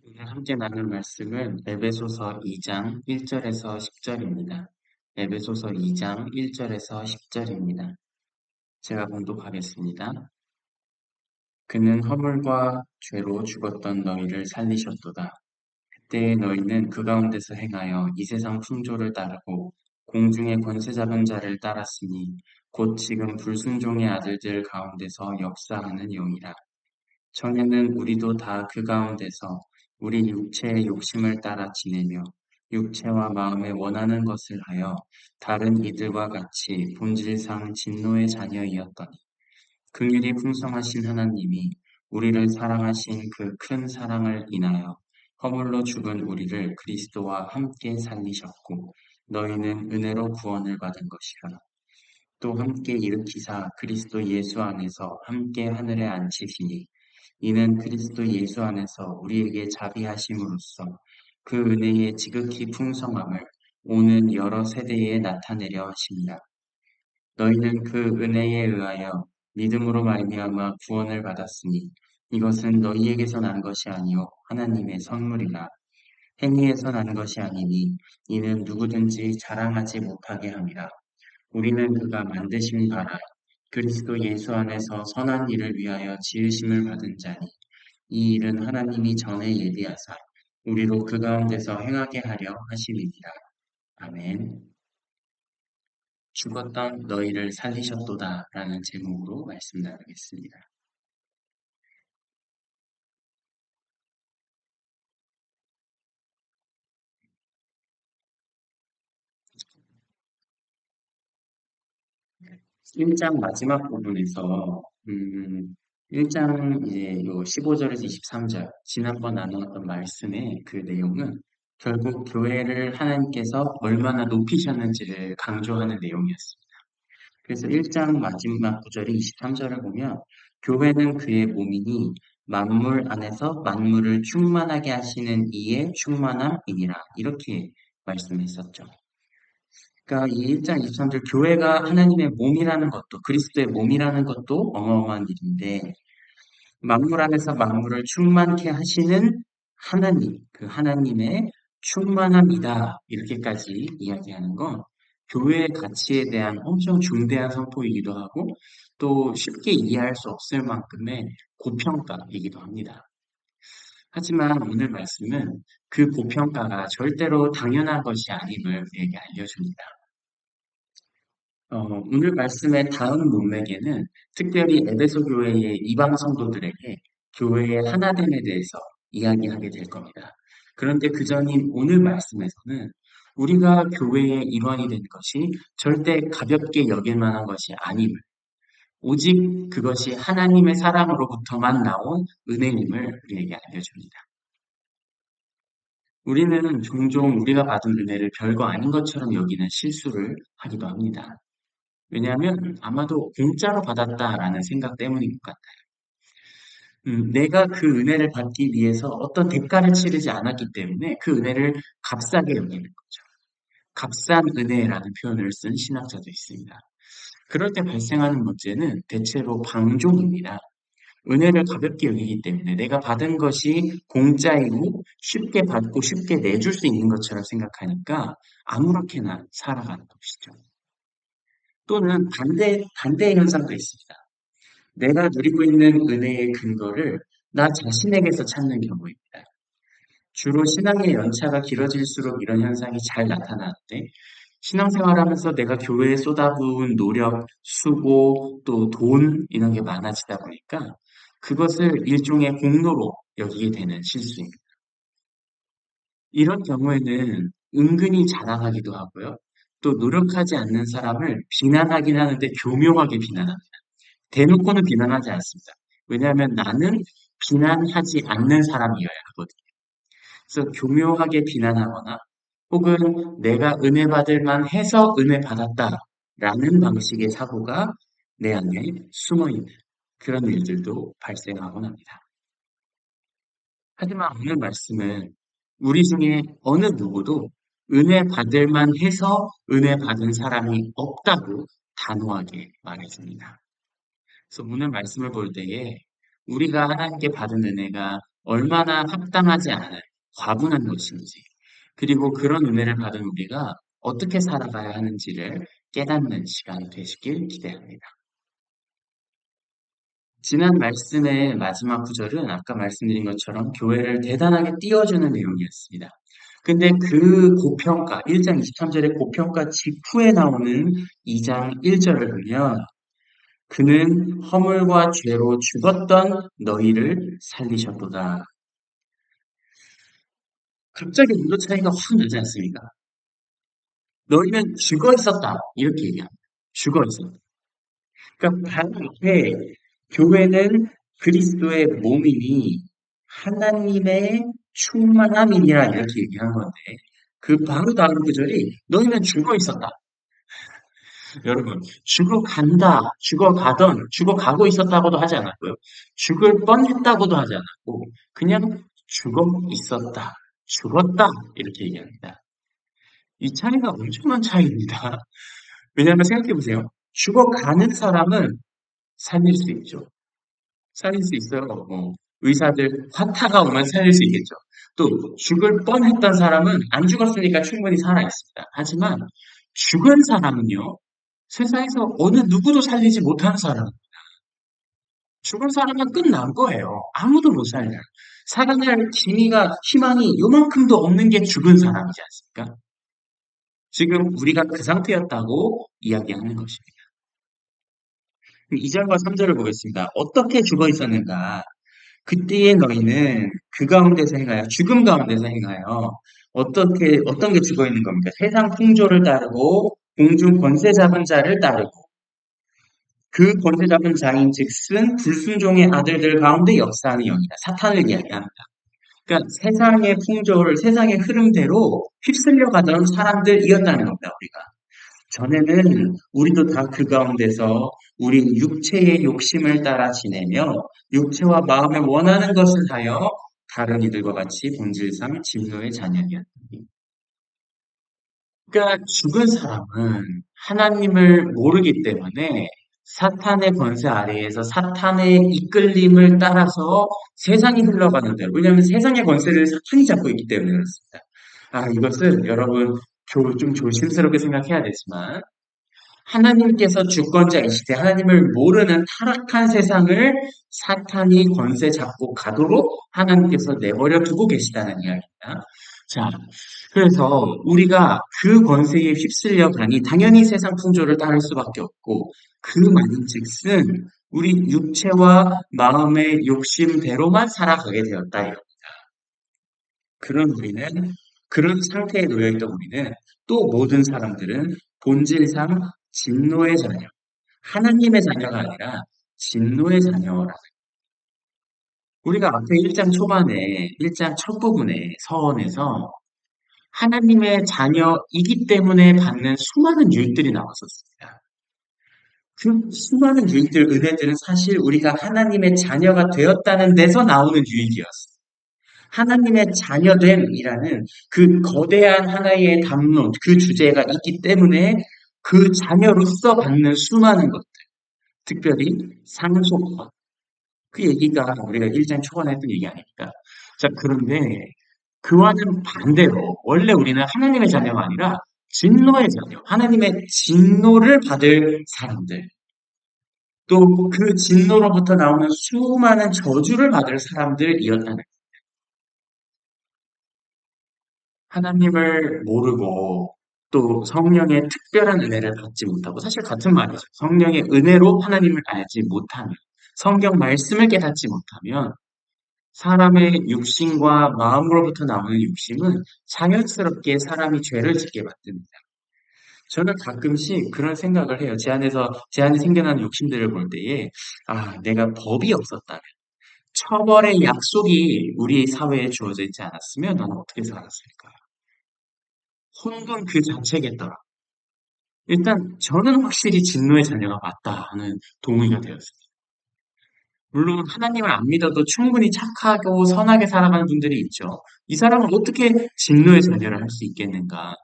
오늘 함께 나눌 말씀은 에베소서 2장 1절에서 10절입니다. 에베소서 2장 1절에서 10절입니다. 제가 봉독하겠습니다. 그는 허물과 죄로 죽었던 너희를 살리셨도다. 그때의 너희는 그 가운데서 행하여 이 세상 풍조를 따르고 공중의 권세 잡은 자를 따랐으니 곧 지금 불순종의 아들들 가운데서 역사하는 영이라. 전에는 우리도 다 그 가운데서 우리 육체의 욕심을 따라 지내며 육체와 마음에 원하는 것을 하여 다른 이들과 같이 본질상 진노의 자녀이었더니 긍휼이 풍성하신 하나님이 우리를 사랑하신 그 큰 사랑을 인하여 허물로 죽은 우리를 그리스도와 함께 살리셨고 너희는 은혜로 구원을 받은 것이라. 또 함께 일으키사 그리스도 예수 안에서 함께 하늘에 앉히시니 이는 그리스도 예수 안에서 우리에게 자비하심으로써 그 은혜의 지극히 풍성함을 오는 여러 세대에 나타내려 하십니다. 너희는 그 은혜에 의하여 믿음으로 말미암아 구원을 받았으니 이것은 너희에게서 난 것이 아니요 하나님의 선물이라. 행위에서 난 것이 아니니 이는 누구든지 자랑하지 못하게 함이라. 우리는 그가 만드신 바라 그리스도 예수 안에서 선한 일을 위하여 지으심을 받은 자니 이 일은 하나님이 전에 예비하사 우리로 그 가운데서 행하게 하려 하심이니라. 아멘. 죽었던 너희를 살리셨도다 라는 제목으로 말씀 나누겠습니다. 일 장 마지막 부분에서 1장 이제 요 15절에서 23절 지난번 나누었던 말씀의 그 내용은 결국 교회를 하나님께서 얼마나 높이셨는지를 강조하는 내용이었습니다. 그래서 1장 마지막 구절이 23절을 보면 교회는 그의 몸이니 만물 안에서 만물을 충만하게 하시는 이의 충만함이니라 이렇게 말씀했었죠. 그러니까 이 1장 23절 교회가 하나님의 몸이라는 것도 그리스도의 몸이라는 것도 어마어마한 일인데 만물 안에서 만물을 충만케 하시는 하나님, 그 하나님의 충만함이다. 이렇게까지 이야기하는 건 교회의 가치에 대한 엄청 중대한 선포이기도 하고 또 쉽게 이해할 수 없을 만큼의 고평가이기도 합니다. 하지만 오늘 말씀은 그 고평가가 절대로 당연한 것이 아님을 우리에게 알려줍니다. 오늘 말씀의 다음 문맥에는 특별히 에베소 교회의 이방 성도들에게 교회의 하나됨에 대해서 이야기하게 될 겁니다. 그런데 그 전인 오늘 말씀에서는 우리가 교회의 일원이 된 것이 절대 가볍게 여길 만한 것이 아님을, 오직 그것이 하나님의 사랑으로부터만 나온 은혜임을 우리에게 알려줍니다. 우리는 종종 우리가 받은 은혜를 별거 아닌 것처럼 여기는 실수를 하기도 합니다. 왜냐하면 아마도 공짜로 받았다라는 생각 때문인 것 같아요. 내가 그 은혜를 받기 위해서 어떤 대가를 치르지 않았기 때문에 그 은혜를 값싸게 여기는 거죠. 값싼 은혜라는 표현을 쓴 신학자도 있습니다. 그럴 때 발생하는 문제는 대체로 방종입니다. 은혜를 가볍게 여기기 때문에 내가 받은 것이 공짜이고 쉽게 받고 쉽게 내줄 수 있는 것처럼 생각하니까 아무렇게나 살아가는 것이죠. 또는 반대의 현상도 있습니다. 내가 누리고 있는 은혜의 근거를 나 자신에게서 찾는 경우입니다. 주로 신앙의 연차가 길어질수록 이런 현상이 잘 나타나는데 신앙생활하면서 내가 교회에 쏟아부은 노력, 수고, 또 돈 이런 게 많아지다 보니까 그것을 일종의 공로로 여기게 되는 실수입니다. 이런 경우에는 은근히 자랑하기도 하고요. 또 노력하지 않는 사람을 비난하긴 하는데 교묘하게 비난합니다. 대놓고는 비난하지 않습니다. 왜냐하면 나는 비난하지 않는 사람이어야 하거든요. 그래서 교묘하게 비난하거나 혹은 내가 은혜 받을 만 해서 은혜 받았다라는 방식의 사고가 내 안에 숨어 있는 그런 일들도 발생하곤 합니다. 하지만 오늘 말씀은 우리 중에 어느 누구도 은혜 받을 만 해서 은혜 받은 사람이 없다고 단호하게 말해줍니다. 그래서 오늘 말씀을 볼 때에 우리가 하나님께 받은 은혜가 얼마나 합당하지 않은 과분한 것인지, 그리고 그런 은혜를 받은 우리가 어떻게 살아가야 하는지를 깨닫는 시간이 되시길 기대합니다. 지난 말씀의 마지막 구절은 아까 말씀드린 것처럼 교회를 대단하게 띄워주는 내용이었습니다. 근데 그 고평가, 1장 23절의 고평가 직후에 나오는 2장 1절을 보면 그는 허물과 죄로 죽었던 너희를 살리셨도다. 갑자기 온도 차이가 확 나지 않습니까? 너희는 죽어 있었다. 이렇게 얘기합니다. 죽어 있었다. 그러니까 바로 앞에 교회는 그리스도의 몸이니 하나님의 충만함이니라 이렇게 얘기한 건데 그 바로 다음 구절이 너희는 죽어 있었다. 여러분, 죽어간다, 죽어가던, 죽어가고 있었다고도 하지 않았고요. 죽을 뻔했다고도 하지 않았고 그냥 죽어 있었다, 죽었다 이렇게 얘기합니다. 이 차이가 엄청난 차이입니다. 왜냐하면 생각해 보세요. 죽어가는 사람은 살릴 수 있죠. 살릴 수 있어요. 의사들 화타가 오면 살릴 수 있겠죠. 또 죽을 뻔했던 사람은 안 죽었으니까 충분히 살아 있습니다. 하지만 죽은 사람은요. 세상에서 어느 누구도 살리지 못하는 사람. 죽은 사람은 끝난 거예요. 아무도 못 살려요. 살아날 기미가 희망이 요만큼도 없는 게 죽은 사람이지 않습니까? 지금 우리가 그 상태였다고 이야기하는 것입니다. 2절과 3절을 보겠습니다. 어떻게 죽어 있었는가? 그때의 너희는 그 가운데서 행하여 죽음 가운데서 행하여 어떤 게 죽어 있는 겁니까? 세상 풍조를 따르고 공중 권세 잡은 자를 따르고 그 권세 잡은 자인 즉슨 불순종의 아들들 가운데 역사하는 영이다. 사탄을 이야기합니다. 그러니까 세상의 풍조를 세상의 흐름대로 휩쓸려 가던 사람들이었다는 겁니다. 우리가. 전에는 우리도 다 그 가운데서 우리 육체의 욕심을 따라 지내며 육체와 마음에 원하는 것을 하여 다른 이들과 같이 본질상 진노의 자녀이었다. 그러니까 죽은 사람은 하나님을 모르기 때문에 사탄의 권세 아래에서 사탄의 이끌림을 따라서 세상이 흘러가는 대로, 왜냐하면 세상의 권세를 사탄이 잡고 있기 때문에 그렇습니다. 이것은 여러분 좀 조심스럽게 생각해야 되지만 하나님께서 주권자이시되 하나님을 모르는 타락한 세상을 사탄이 권세 잡고 가도록 하나님께서 내버려 두고 계시다는 이야기입니다. 자, 그래서 우리가 그 권세에 휩쓸려 가니 당연히 세상 풍조를 따를 수밖에 없고 그 말인즉슨 우리 육체와 마음의 욕심대로만 살아가게 되었다. 그런 우리는 그런 상태에 놓여 있던 우리는 또 모든 사람들은 본질상 진노의 자녀, 하나님의 자녀가 아니라 진노의 자녀라. 우리가 앞에 1장 초반에 1장 첫 부분에 서원에서 하나님의 자녀이기 때문에 받는 수많은 유익들이 나왔었습니다. 그 수많은 유익들, 은혜들은 사실 우리가 하나님의 자녀가 되었다는 데서 나오는 유익이었어요. 하나님의 자녀됨이라는 그 거대한 하나의 담론, 그 주제가 있기 때문에 그 자녀로서 받는 수많은 것들, 특별히 상속권. 그 얘기가 우리가 1장 초반에 했던 얘기 아닙니까? 자, 그런데 그와는 반대로 원래 우리는 하나님의 자녀가 아니라 진노의 자녀, 하나님의 진노를 받을 사람들, 또 그 진노로부터 나오는 수많은 저주를 받을 사람들이었다는 하나님을 모르고 또 성령의 특별한 은혜를 받지 못하고 사실 같은 말이죠. 성령의 은혜로 하나님을 알지 못하면 성경 말씀을 깨닫지 못하면 사람의 육신과 마음으로부터 나오는 욕심은 자연스럽게 사람이 죄를 짓게 만듭니다. 저는 가끔씩 그런 생각을 해요. 제 안에 생겨나는 욕심들을 볼 때에 내가 법이 없었다면 처벌의 약속이 우리 사회에 주어져 있지 않았으면 나는 어떻게 살았을까? 혼돈 그 자체겠더라. 일단 저는 확실히 진노의 자녀가 맞다 하는 동의가 되었습니다. 물론 하나님을 안 믿어도 충분히 착하고 선하게 살아가는 분들이 있죠. 이 사람은 어떻게 진노의 자녀를 할 수 있겠는가?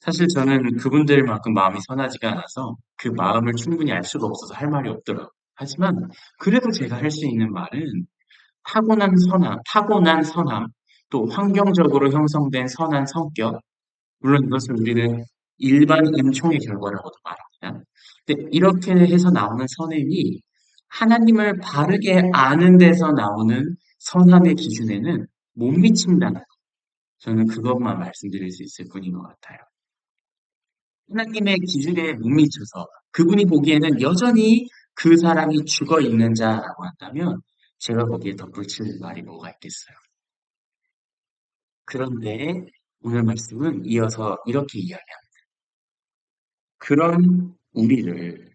사실 저는 그분들만큼 마음이 선하지가 않아서 그 마음을 충분히 알 수가 없어서 할 말이 없더라고요. 하지만 그래도 제가 할 수 있는 말은 타고난 선함, 또 환경적으로 형성된 선한 성격, 물론 이것을 우리는 일반 은총의 결과라고도 말합니다. 근데 이렇게 해서 나오는 선행이 하나님을 바르게 아는 데서 나오는 선함의 기준에는 못 미친다는 것. 저는 그것만 말씀드릴 수 있을 뿐인 것 같아요. 하나님의 기준에 못 미쳐서 그분이 보기에는 여전히 그 사람이 죽어 있는 자라고 한다면 제가 거기에 덧붙일 말이 뭐가 있겠어요. 그런데 오늘 말씀은 이어서 이렇게 이야기합니다. 그런 우리를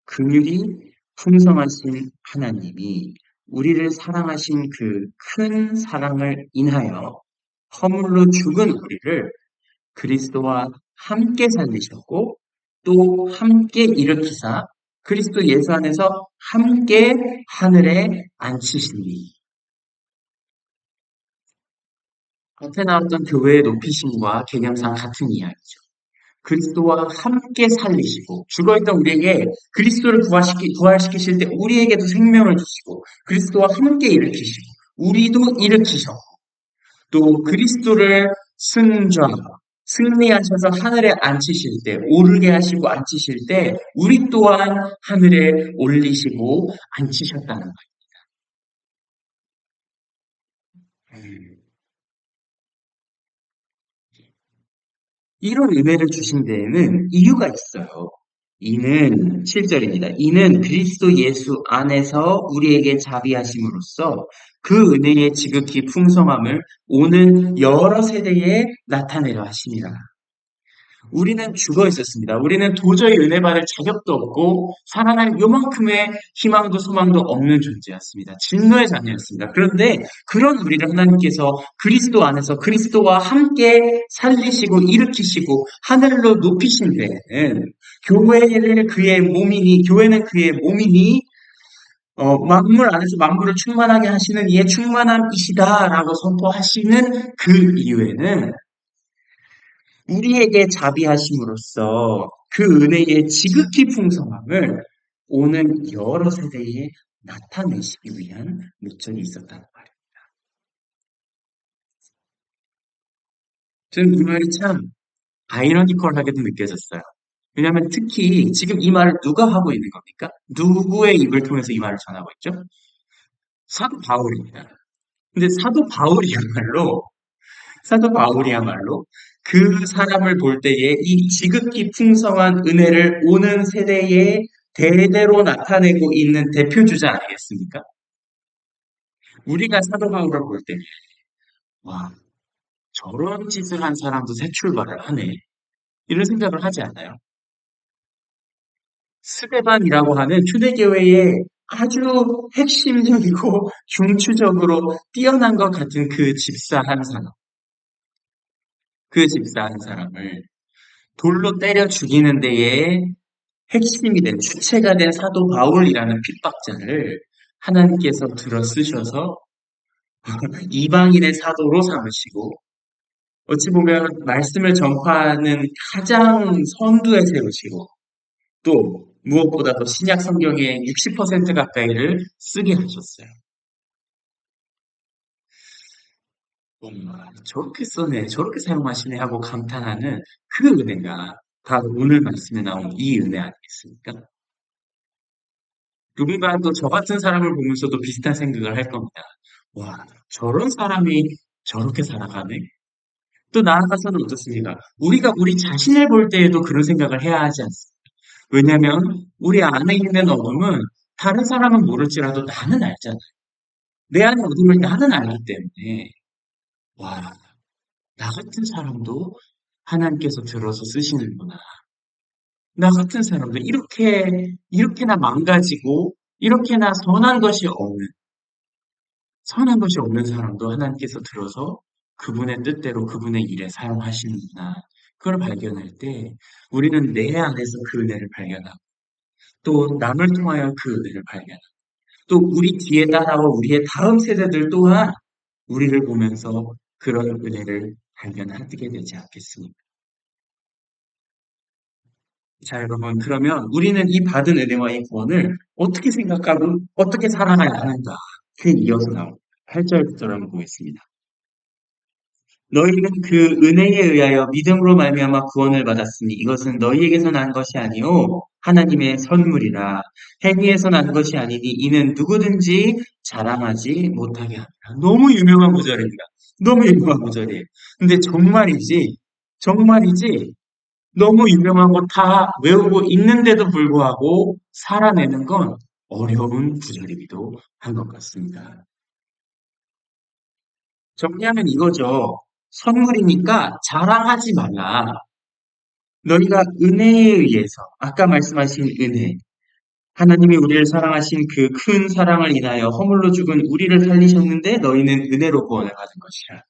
긍휼이 풍성하신 하나님이 우리를 사랑하신 그 큰 사랑을 인하여 허물로 죽은 우리를 그리스도와 함께 살리셨고 또 함께 일으키사 그리스도 예수 안에서 함께 하늘에 앉히시니 앞에 나왔던 교회의 높이심과 개념상 같은 이야기죠. 그리스도와 함께 살리시고 죽어있던 우리에게 그리스도를 부활시키실 때 우리에게도 생명을 주시고 그리스도와 함께 일으키시고 우리도 일으키셨고 또 그리스도를 승리하셔서 하늘에 앉히실 때 오르게 하시고 앉히실 때 우리 또한 하늘에 올리시고 앉히셨다는 거예요. 이런 은혜를 주신 데에는 이유가 있어요. 이는 7절입니다. 이는 그리스도 예수 안에서 우리에게 자비하심으로써 그 은혜의 지극히 풍성함을 오는 여러 세대에 나타내려 하심이라. 우리는 죽어 있었습니다. 우리는 도저히 은혜 받을 자격도 없고 살아날 요만큼의 희망도 소망도 없는 존재였습니다. 진노의 자녀였습니다. 그런데 그런 우리를 하나님께서 그리스도 안에서 그리스도와 함께 살리시고 일으키시고 하늘로 높이신 데에는 교회는 그의 몸이니 만물 안에서 만물을 충만하게 하시는 이의 충만함이시다라고 선포하시는 그 이유에는 우리에게 자비하심으로써 그 은혜의 지극히 풍성함을 오는 여러 세대에 나타내시기 위한 목적이 있었다는 말이에요. 저는 이 말이 참 아이러니컬하게도 느껴졌어요. 왜냐하면 특히 지금 이 말을 누가 하고 있는 겁니까? 누구의 입을 통해서 이 말을 전하고 있죠? 사도 바울입니다. 근데 사도 바울이야말로 그 사람을 볼 때에 이 지극히 풍성한 은혜를 오는 세대에 대대로 나타내고 있는 대표주자 아니겠습니까? 우리가 사도 바울을 볼 때, 와, 저런 짓을 한 사람도 새 출발을 하네. 이런 생각을 하지 않아요? 스데반이라고 하는 초대교회의 아주 핵심적이고 중추적으로 뛰어난 것 같은 그 집사 한 사람을 돌로 때려 죽이는 데에 핵심이 된 주체가 된 사도 바울이라는 핍박자를 하나님께서 들어 쓰셔서 이방인의 사도로 삼으시고 어찌 보면 말씀을 전파하는 가장 선두에 세우시고 또 무엇보다도 신약 성경의 60% 가까이를 쓰게 하셨어요. 저렇게 써네, 저렇게 사용하시네 하고 감탄하는 그 은혜가 바로 오늘 말씀에 나온 이 은혜 아니겠습니까? 누군가 또 저 같은 사람을 보면서도 비슷한 생각을 할 겁니다. 와, 저런 사람이 저렇게 살아가네? 또 나아가서는 어떻습니까? 우리가 우리 자신을 볼 때에도 그런 생각을 해야 하지 않습니까? 왜냐하면 우리 안에 있는 어둠은 다른 사람은 모를지라도 나는 알잖아. 내 안의 어둠을 나는 알기 때문에 와, 나 같은 사람도 하나님께서 들어서 쓰시는구나. 나 같은 사람도 이렇게나 망가지고 이렇게나 선한 것이 없는 사람도 하나님께서 들어서 그분의 뜻대로 그분의 일에 사용하시는구나. 그걸 발견할 때 우리는 내 안에서 그 은혜를 발견하고 또 남을 통하여 그 은혜를 발견하고 또 우리 뒤에 따라와 우리의 다음 세대들 또한 우리를 보면서 그런 은혜를 발견하게 되지 않겠습니까? 자, 여러분, 그러면 우리는 이 받은 은혜와 이 구원을 어떻게 생각하고 어떻게 살아가야 하는가? 이어서 나옵니다. 8절부터 한번 보겠습니다. 너희는 그 은혜에 의하여 믿음으로 말미암아 구원을 받았으니 이것은 너희에게서 난 것이 아니요 하나님의 선물이라. 행위에서 난 것이 아니니 이는 누구든지 자랑하지 못하게 합니다. 너무 유명한 구절입니다. 너무 유명한 구절이에요. 근데 정말이지, 정말이지 너무 유명하고 다 외우고 있는데도 불구하고 살아내는 건 어려운 구절이기도 한 것 같습니다. 정리하면 이거죠. 선물이니까 자랑하지 말라. 너희가 은혜에 의해서, 아까 말씀하신 은혜, 하나님이 우리를 사랑하신 그 큰 사랑을 인하여 허물로 죽은 우리를 살리셨는데 너희는 은혜로 구원을 받은 것이라.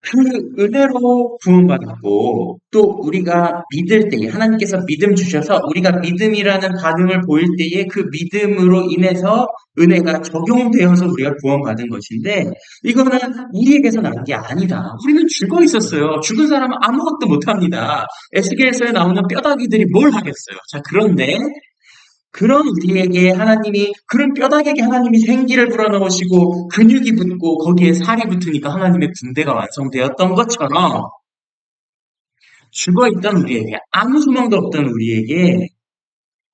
그 은혜로 구원받았고 또 우리가 믿을 때에 하나님께서 믿음 주셔서 우리가 믿음이라는 반응을 보일 때에 그 믿음으로 인해서 은혜가 적용되어서 우리가 구원받은 것인데 이거는 우리에게서 난 게 아니다. 우리는 죽어 있었어요. 죽은 사람은 아무것도 못합니다. 에스겔서에 나오는 뼈다귀들이 뭘 하겠어요. 자, 그런데 그런 우리에게 하나님이 그런 뼈다귀에게 하나님이 생기를 불어넣으시고 근육이 붙고 거기에 살이 붙으니까 하나님의 군대가 완성되었던 것처럼 죽어있던 우리에게 아무 소망도 없던 우리에게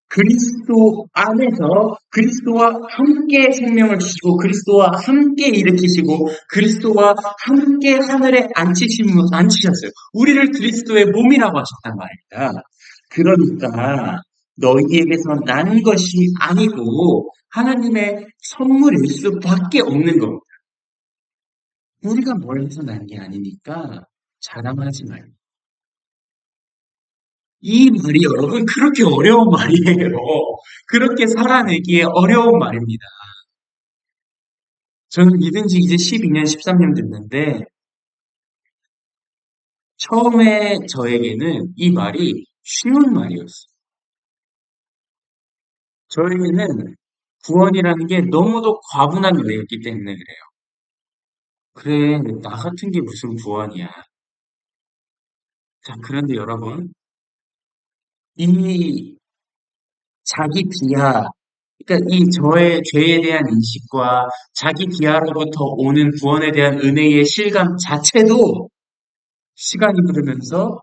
그리스도 안에서 그리스도와 함께 생명을 주시고 그리스도와 함께 일으키시고 그리스도와 함께 하늘에 앉히셨어요. 우리를 그리스도의 몸이라고 하셨단 말입니다. 그러니까 너희에게서 난 것이 아니고 하나님의 선물일 수밖에 없는 겁니다. 우리가 뭘 해서 난 게 아니니까 자랑하지 말고. 이 말이 여러분 그렇게 어려운 말이에요. 그렇게 살아내기에 어려운 말입니다. 저는 믿은 지 이제 12년, 13년 됐는데 처음에 저에게는 이 말이 쉬운 말이었어요. 저에게는 구원이라는 게 너무도 과분한 은혜였기 때문에 그래요. 그래, 나 같은 게 무슨 구원이야. 자, 그런데 여러분, 이 자기 비하, 그러니까 이 저의 죄에 대한 인식과 자기 비하로부터 오는 구원에 대한 은혜의 실감 자체도 시간이 흐르면서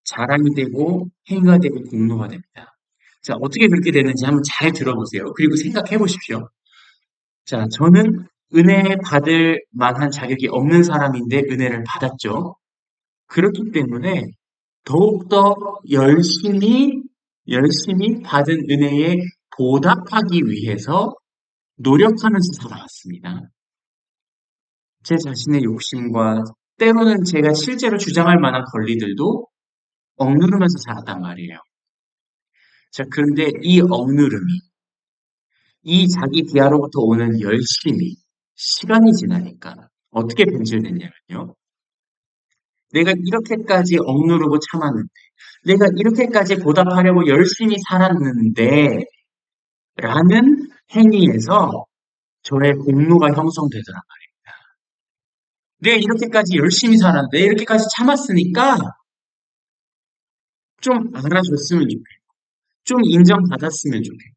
자랑이 되고 행위가 되고 공로가 됩니다. 자, 어떻게 그렇게 되는지 한번 잘 들어보세요. 그리고 생각해 보십시오. 자, 저는 은혜 받을 만한 자격이 없는 사람인데 은혜를 받았죠. 그렇기 때문에 더욱더 열심히 받은 은혜에 보답하기 위해서 노력하면서 살아왔습니다. 제 자신의 욕심과 때로는 제가 실제로 주장할 만한 권리들도 억누르면서 살았단 말이에요. 자, 그런데 이 억누름이, 이 자기 비하로부터 오는 열심이 시간이 지나니까 어떻게 변질됐냐면요. 내가 이렇게까지 억누르고 참았는데, 내가 이렇게까지 보답하려고 열심히 살았는데, 라는 행위에서 저의 공로가 형성되더란 말이에요. 내가 이렇게까지 열심히 살았는데, 이렇게까지 참았으니까 좀 알아줬으면 좋겠고, 좀 인정받았으면 좋겠고,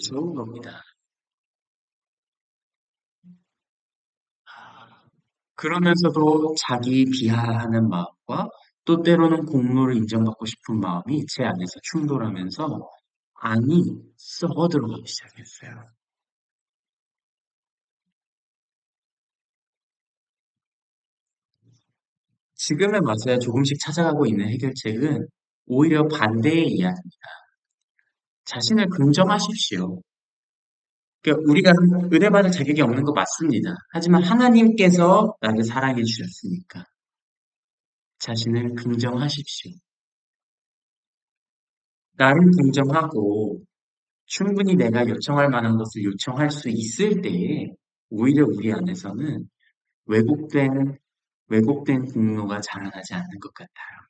좋은 겁니다. 그러면서도 자기 비하하는 마음과 또 때로는 공로를 인정받고 싶은 마음이 제 안에서 충돌하면서 안이 썩어 들어가기 시작했어요. 지금의 맛에 조금씩 찾아가고 있는 해결책은 오히려 반대의 이야기입니다. 자신을 긍정하십시오. 그러니까 우리가 은혜받을 자격이 없는 거 맞습니다. 하지만 하나님께서 나를 사랑해 주셨으니까 자신을 긍정하십시오. 나를 긍정하고 충분히 내가 요청할 만한 것을 요청할 수 있을 때에 오히려 우리 안에서는 왜곡된, 왜곡된 공로가 자라나지 않는 것 같아요.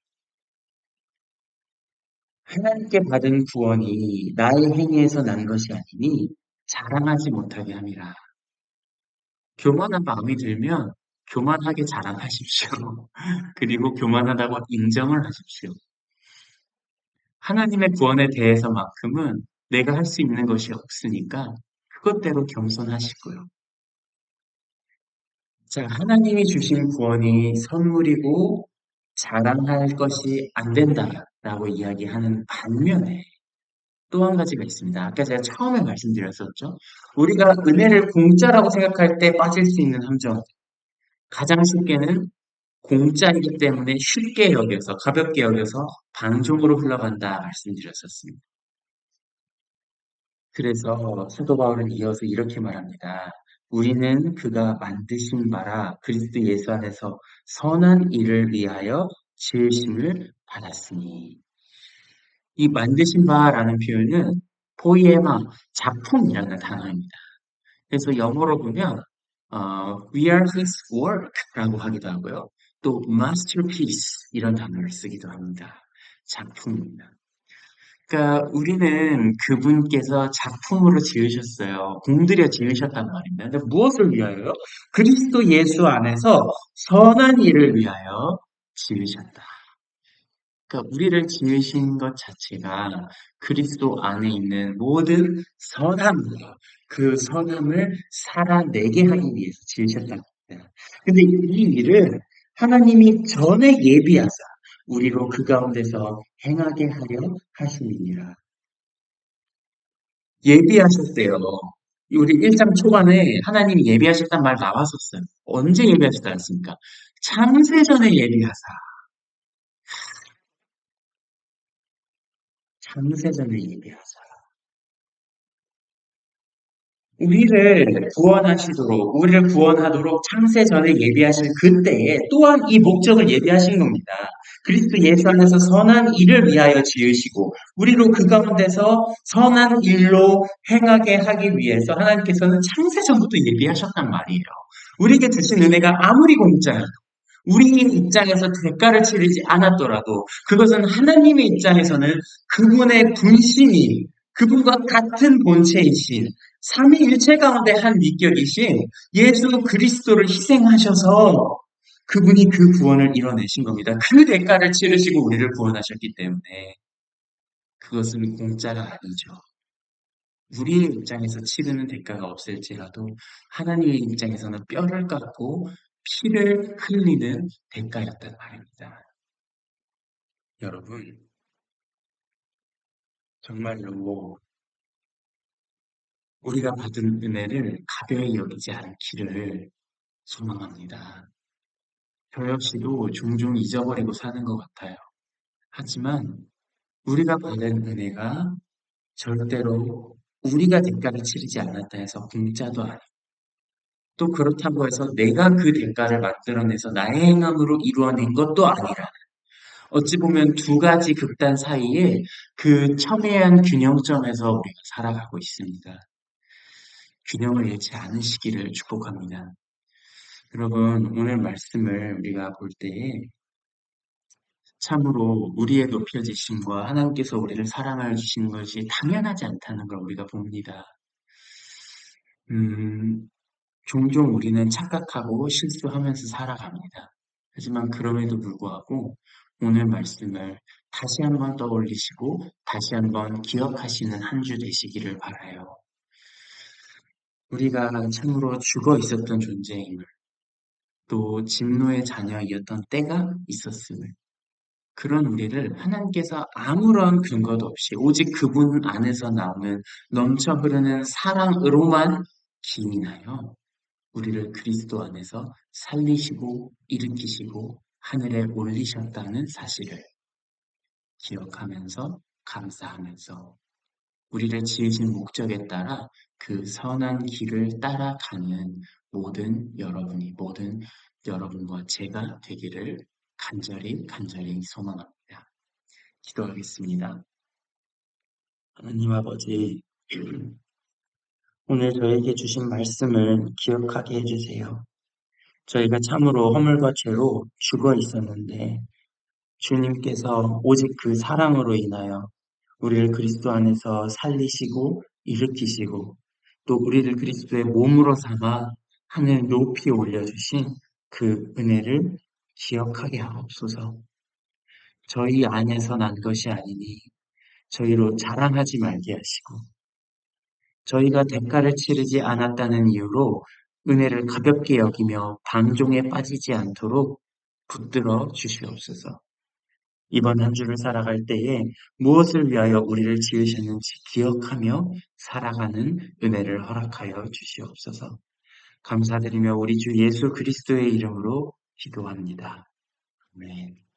하나님께 받은 구원이 나의 행위에서 난 것이 아니니 자랑하지 못하게 함이라. 교만한 마음이 들면 교만하게 자랑하십시오. 그리고 교만하다고 인정을 하십시오. 하나님의 구원에 대해서만큼은 내가 할 수 있는 것이 없으니까 그것대로 겸손하시고요. 자, 하나님이 주신 구원이 선물이고 자랑할 것이 안 된다라고 이야기하는 반면에 또 한 가지가 있습니다. 아까 제가 처음에 말씀드렸었죠. 우리가 은혜를 공짜라고 생각할 때 빠질 수 있는 함정. 가장 쉽게는 공짜이기 때문에 쉽게 여겨서, 가볍게 여겨서 방종으로 흘러간다 말씀드렸었습니다. 그래서 사도 바울은 이어서 이렇게 말합니다. 우리는 그가 만드신 바라 그리스도 예수 안에서 선한 일을 위하여 지으심을 받았으니. 이 만드신 바라는 표현은 포이에마, 작품이라는 단어입니다. 그래서 영어로 보면 we are his work라고 하기도 하고요. 또 masterpiece 이런 단어를 쓰기도 합니다. 작품입니다. 그러니까 우리는 그분께서 작품으로 지으셨어요. 공들여 지으셨단 말입니다. 근데 무엇을 위하여요? 그리스도 예수 안에서 선한 일을 위하여 지으셨다. 그러니까 우리를 지으신 것 자체가 그리스도 안에 있는 모든 선함과 그 선함을 살아내게 하기 위해서 지으셨다는 겁니다. 근데 이 일을 하나님이 전에 예비하사 우리로 그 가운데서 행하게 하려 하심이니라. 예비하셨대요. 우리 1장 초반에 하나님이 예비하셨단 말 나왔었어요. 언제 예비하셨다 했습니까? 창세전에 예비하사. 창세전에 예비하사. 우리를 구원하도록 창세전에 예비하신 그때에 또한 이 목적을 예비하신 겁니다. 그리스도 예수 안에서 선한 일을 위하여 지으시고 우리로 그 가운데서 선한 일로 행하게 하기 위해서 하나님께서는 창세전부터 예비하셨단 말이에요. 우리에게 주신 은혜가 아무리 공짜라도 우리 입장에서 대가를 치르지 않았더라도 그것은 하나님의 입장에서는 그분의 분신이 그분과 같은 본체이신 삼위일체 가운데 한 위격이신 예수 그리스도를 희생하셔서 그분이 그 구원을 이뤄내신 겁니다. 그 대가를 치르시고 우리를 구원하셨기 때문에 그것은 공짜가 아니죠. 우리의 입장에서 치르는 대가가 없을지라도 하나님의 입장에서는 뼈를 깎고 피를 흘리는 대가였단 말입니다. 여러분, 정말로 우리가 받은 은혜를 가벼이 여기지 않기를 소망합니다. 저 역시도 종종 잊어버리고 사는 것 같아요. 하지만 우리가 받은 은혜가 절대로 우리가 대가를 치르지 않았다 해서 공짜도 아니고 또 그렇다고 해서 내가 그 대가를 만들어내서 나의 행함으로 이루어낸 것도 아니라 어찌 보면 두 가지 극단 사이에 그 첨예한 균형점에서 우리가 살아가고 있습니다. 균형을 잃지 않으시기를 축복합니다. 여러분, 오늘 말씀을 우리가 볼 때에 참으로 우리의 높여지심과 하나님께서 우리를 사랑하여 주시는 것이 당연하지 않다는 걸 우리가 봅니다. 음, 종종 우리는 착각하고 실수하면서 살아갑니다. 하지만 그럼에도 불구하고 오늘 말씀을 다시 한번 떠올리시고 다시 한번 기억하시는 한 주 되시기를 바라요. 우리가 참으로 죽어 있었던 존재임을 또 진노의 자녀이었던 때가 있었음을 그런 우리를 하나님께서 아무런 근거도 없이 오직 그분 안에서 나오는 넘쳐 흐르는 사랑으로만 기인하여 우리를 그리스도 안에서 살리시고 일으키시고 하늘에 올리셨다는 사실을 기억하면서 감사하면서 우리를 지으신 목적에 따라 그 선한 길을 따라가는 모든 여러분과 제가 되기를 간절히 소망합니다. 기도하겠습니다. 하나님 아버지, 오늘 저에게 주신 말씀을 기억하게 해주세요. 저희가 참으로 허물과 죄로 죽어 있었는데 주님께서 오직 그 사랑으로 인하여 우리를 그리스도 안에서 살리시고 일으키시고 또 우리를 그리스도의 몸으로 삼아 하늘 높이 올려주신 그 은혜를 기억하게 하옵소서. 저희 안에서 난 것이 아니니 저희로 자랑하지 말게 하시고 저희가 대가를 치르지 않았다는 이유로 은혜를 가볍게 여기며 방종에 빠지지 않도록 붙들어 주시옵소서. 이번 한 주를 살아갈 때에 무엇을 위하여 우리를 지으셨는지 기억하며 살아가는 은혜를 허락하여 주시옵소서. 감사드리며 우리 주 예수 그리스도의 이름으로 기도합니다. 아멘.